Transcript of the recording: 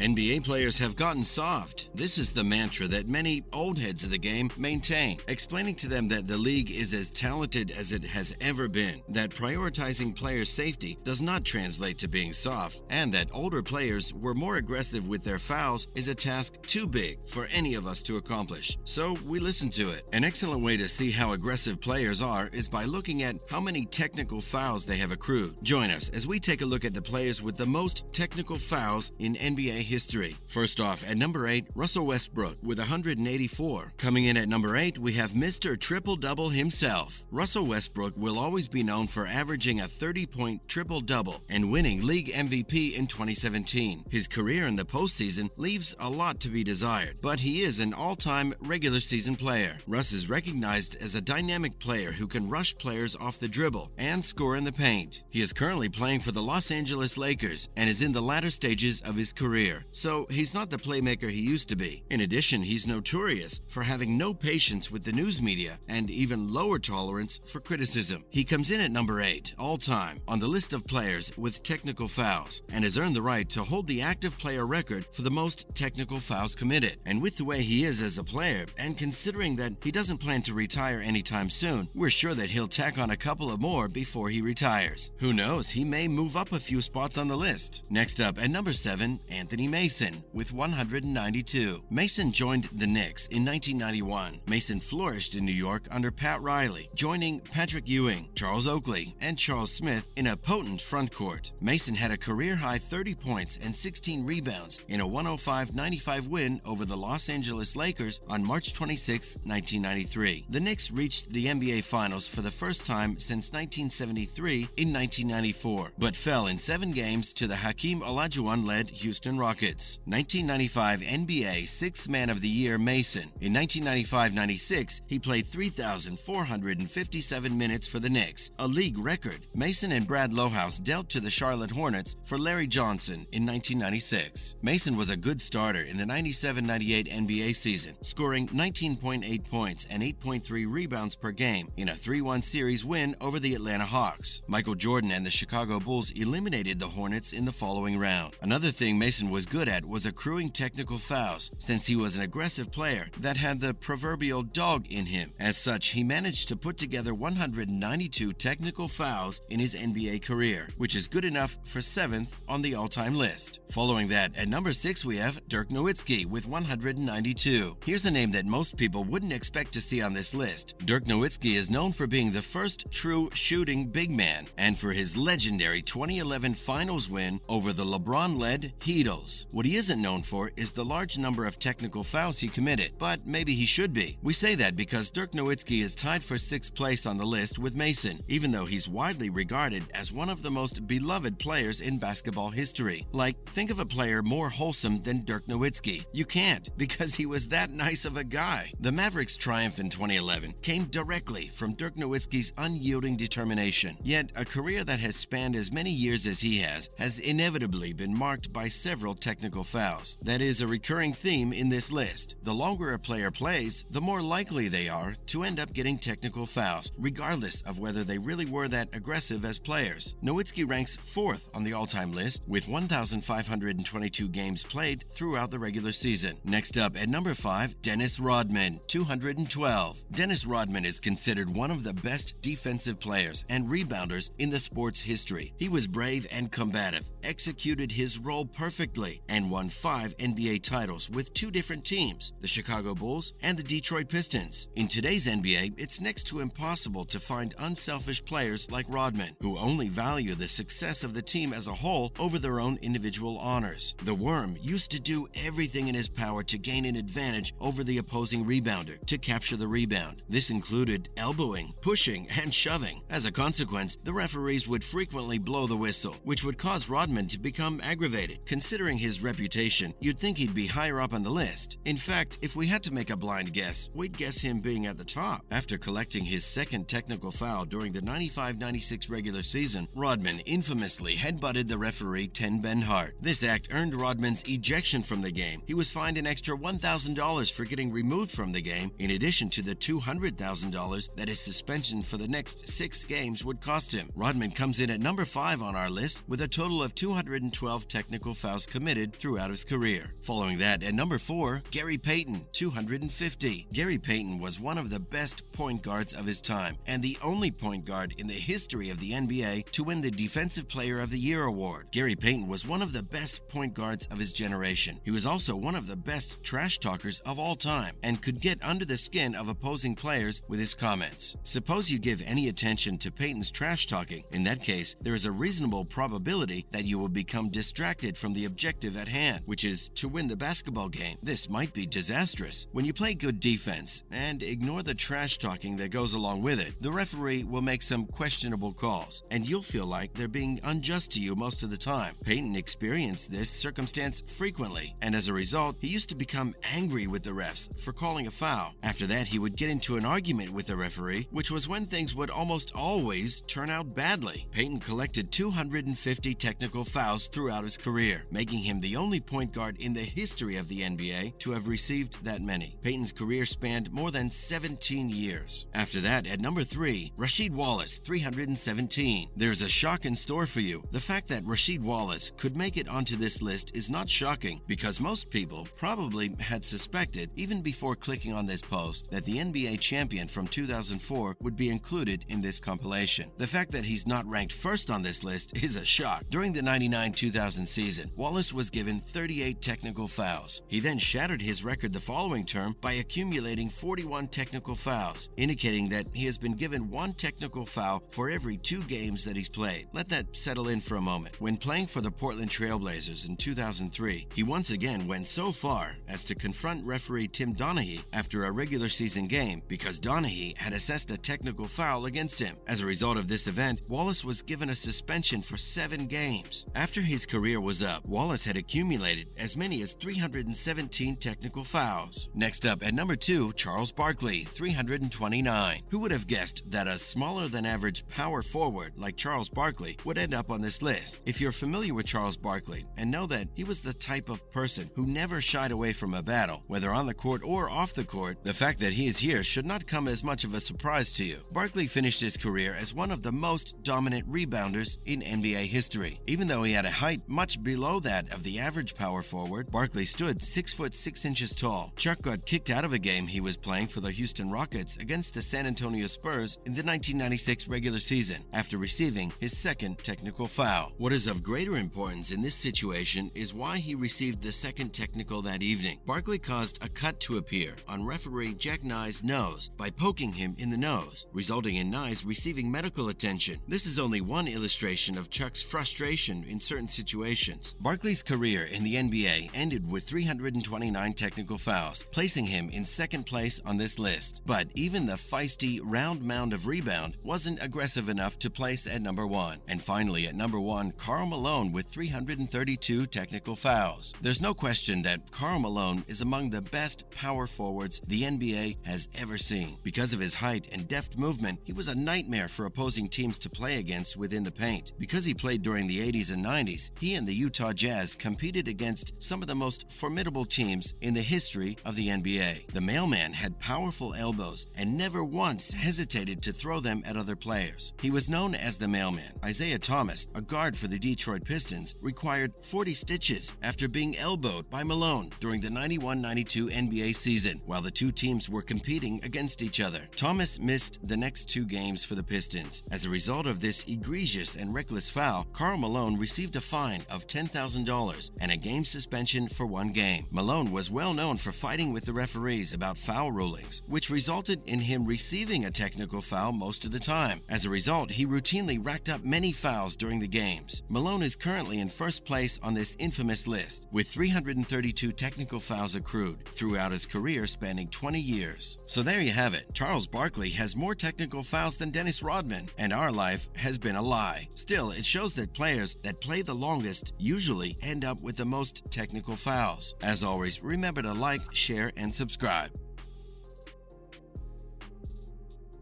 NBA players have gotten soft. This is the mantra that many old heads of the game maintain, explaining to them that the league is as talented as it has ever been, that prioritizing player safety does not translate to being soft, and that older players were more aggressive with their fouls is a task too big for any of us to accomplish. So we listen to it. An excellent way to see how aggressive players are is by looking at how many technical fouls they have accrued. Join us as we take a look at the players with the most technical fouls in NBA history. First off, at number 8, Russell Westbrook with 184. Coming in at number 8, we have Mr. Triple-Double himself. Russell Westbrook will always be known for averaging a 30-point triple-double and winning league MVP in 2017. His career in the postseason leaves a lot to be desired, but he is an all-time regular season player. Russ is recognized as a dynamic player who can rush players off the dribble and score in the paint. He is currently playing for the Los Angeles Lakers and is in the latter stages of his career, so he's not the playmaker he used to be. In addition, he's notorious for having no patience with the news media and even lower tolerance for criticism. He comes in at number 8 all-time on the list of players with technical fouls and has earned the right to hold the active player record for the most technical fouls committed. And with the way he is as a player, and considering that he doesn't plan to retire anytime soon, we're sure that he'll tack on a couple of more before he retires. Who knows, he may move up a few spots on the list. Next up, at number 7, Anthony Mason with 192. Mason joined the Knicks in 1991. Mason flourished in New York under Pat Riley, joining Patrick Ewing, Charles Oakley, and Charles Smith in a potent front court. Mason had a career-high 30 points and 16 rebounds in a 105-95 win over the Los Angeles Lakers on March 26, 1993. The Knicks reached the NBA Finals for the first time since 1973 in 1994, but fell in 7 games to the Hakeem Olajuwon-led Houston Rockets. 1995 NBA Sixth Man of the Year Mason. In 1995-96, he played 3,457 minutes for the Knicks, a league record. Mason and Brad Lohaus dealt to the Charlotte Hornets for Larry Johnson in 1996. Mason was a good starter in the 97-98 NBA season, scoring 19.8 points and 8.3 rebounds per game in a 3-1 series win over the Atlanta Hawks. Michael Jordan and the Chicago Bulls eliminated the Hornets in the following round. Another thing Mason was good at was accruing technical fouls, since he was an aggressive player that had the proverbial dog in him. As such, he managed to put together 192 technical fouls in his NBA career, which is good enough for 7th on the all-time list. Following that, at number 6 we have Dirk Nowitzki with 192. Here's a name that most people wouldn't expect to see on this list. Dirk Nowitzki is known for being the first true shooting big man and for his legendary 2011 Finals win over the LeBron-led Heatles. What he isn't known for is the large number of technical fouls he committed, but maybe he should be. We say that because Dirk Nowitzki is tied for 6th place on the list with Mason, even though he's widely regarded as one of the most beloved players in basketball history. Like, think of a player more wholesome than Dirk Nowitzki. You can't, because he was that nice of a guy. The Mavericks' triumph in 2011 came directly from Dirk Nowitzki's unyielding determination. Yet, a career that has spanned as many years as he has inevitably been marked by several technical fouls. That is a recurring theme in this list. The longer a player plays, the more likely they are to end up getting technical fouls, regardless of whether they really were that aggressive as players. Nowitzki ranks 4th on the all-time list with 1,522 games played throughout the regular season. Next up, at number 5, Dennis Rodman, 212. Dennis Rodman is considered one of the best defensive players and rebounders in the sport's history. He was brave and combative, executed his role perfectly, and won 5 NBA titles with 2 different teams, the Chicago Bulls and the Detroit Pistons. In today's NBA, it's next to impossible to find unselfish players like Rodman, who only value the success of the team as a whole over their own individual honors. The Worm used to do everything in his power to gain an advantage over the opposing rebounder, to capture the rebound. This included elbowing, pushing, and shoving. As a consequence, the referees would frequently blow the whistle, which would cause Rodman to become aggravated. Considering his reputation, you'd think he'd be higher up on the list. In fact, if we had to make a blind guess, we'd guess him being at the top. After collecting his 2nd technical foul during the 95-96 regular season, Rodman infamously headbutted the referee Ten Benhart. This act earned Rodman's ejection from the game. He was fined an extra $1,000 for getting removed from the game, in addition to the $200,000 that his suspension for the next 6 games would cost him. Rodman comes in at number 5 on our list with a total of 212 technical fouls committed committed throughout his career. Following that, at number 4, Gary Payton, 250. Gary Payton was one of the best point guards of his time and the only point guard in the history of the NBA to win the Defensive Player of the Year award. Gary Payton was one of the best point guards of his generation. He was also one of the best trash talkers of all time and could get under the skin of opposing players with his comments. Suppose you give any attention to Payton's trash talking. In that case, there is a reasonable probability that you will become distracted from the objective at hand, which is to win the basketball game. This might be disastrous. When you play good defense and ignore the trash talking that goes along with it, the referee will make some questionable calls, and you'll feel like they're being unjust to you most of the time. Payton experienced this circumstance frequently, and as a result, he used to become angry with the refs for calling a foul. After that, he would get into an argument with the referee, which was when things would almost always turn out badly. Payton collected 250 technical fouls throughout his career, making him the only point guard in the history of the NBA to have received that many. Payton's career spanned more than 17 years. After that, at number 3, Rasheed Wallace, 317. There's a shock in store for you. The fact that Rasheed Wallace could make it onto this list is not shocking because most people probably had suspected, even before clicking on this post, that the NBA champion from 2004 would be included in this compilation. The fact that he's not ranked first on this list is a shock. During the 99-2000 season, Wallace was given 38 technical fouls. He then shattered his record the following term by accumulating 41 technical fouls, indicating that he has been given one technical foul for every 2 games that he's played. Let that settle in for a moment. When playing for the Portland Trail Blazers in 2003, he once again went so far as to confront referee Tim Donaghy after a regular season game because Donaghy had assessed a technical foul against him. As a result of this event, Wallace was given a suspension for 7 games. After his career was up, Wallace had accumulated as many as 317 technical fouls. Next up, at number 2, Charles Barkley, 329. Who would have guessed that a smaller than average power forward like Charles Barkley would end up on this list? If you're familiar with Charles Barkley and know that he was the type of person who never shied away from a battle, whether on the court or off the court, the fact that he is here should not come as much of a surprise to you. Barkley finished his career as one of the most dominant rebounders in NBA history. Even though he had a height much below that of the average power forward, Barkley stood 6 foot 6 inches tall. Chuck got kicked out of a game he was playing for the Houston Rockets against the San Antonio Spurs in the 1996 regular season after receiving his second technical foul. What is of greater importance in this situation is why he received the second technical that evening. Barkley caused a cut to appear on referee Jack Nye's nose by poking him in the nose, resulting in Nye receiving medical attention. This is only one illustration of Chuck's frustration in certain situations. Barkley's career in the NBA ended with 329 technical fouls, placing him in second place on this list. But even the feisty round mound of rebound wasn't aggressive enough to place at number 1. And finally, at number 1, Karl Malone with 332 technical fouls. There's no question that Karl Malone is among the best power forwards the NBA has ever seen. Because of his height and deft movement, he was a nightmare for opposing teams to play against within the paint. Because he played during the 80s and 90s, he and the Utah Jazz competed against some of the most formidable teams in the history of the NBA. The mailman had powerful elbows and never once hesitated to throw them at other players. He was known as the mailman. Isaiah Thomas, a guard for the Detroit Pistons, required 40 stitches after being elbowed by Malone during the 91-92 NBA season while the two teams were competing against each other. Thomas missed the next 2 games for the Pistons. As a result of this egregious and reckless foul, Karl Malone received a fine of $10,000 and a game suspension for 1 game. Malone was well known for fighting with the referees about foul rulings, which resulted in him receiving a technical foul most of the time. As a result, he routinely racked up many fouls during the games. Malone is currently in first place on this infamous list, with 332 technical fouls accrued throughout his career spanning 20 years. So there you have it. Charles Barkley has more technical fouls than Dennis Rodman, and our life has been a lie. Still, it shows that players that play the longest usually end up with the most technical fouls. As always, remember to like, share, and subscribe.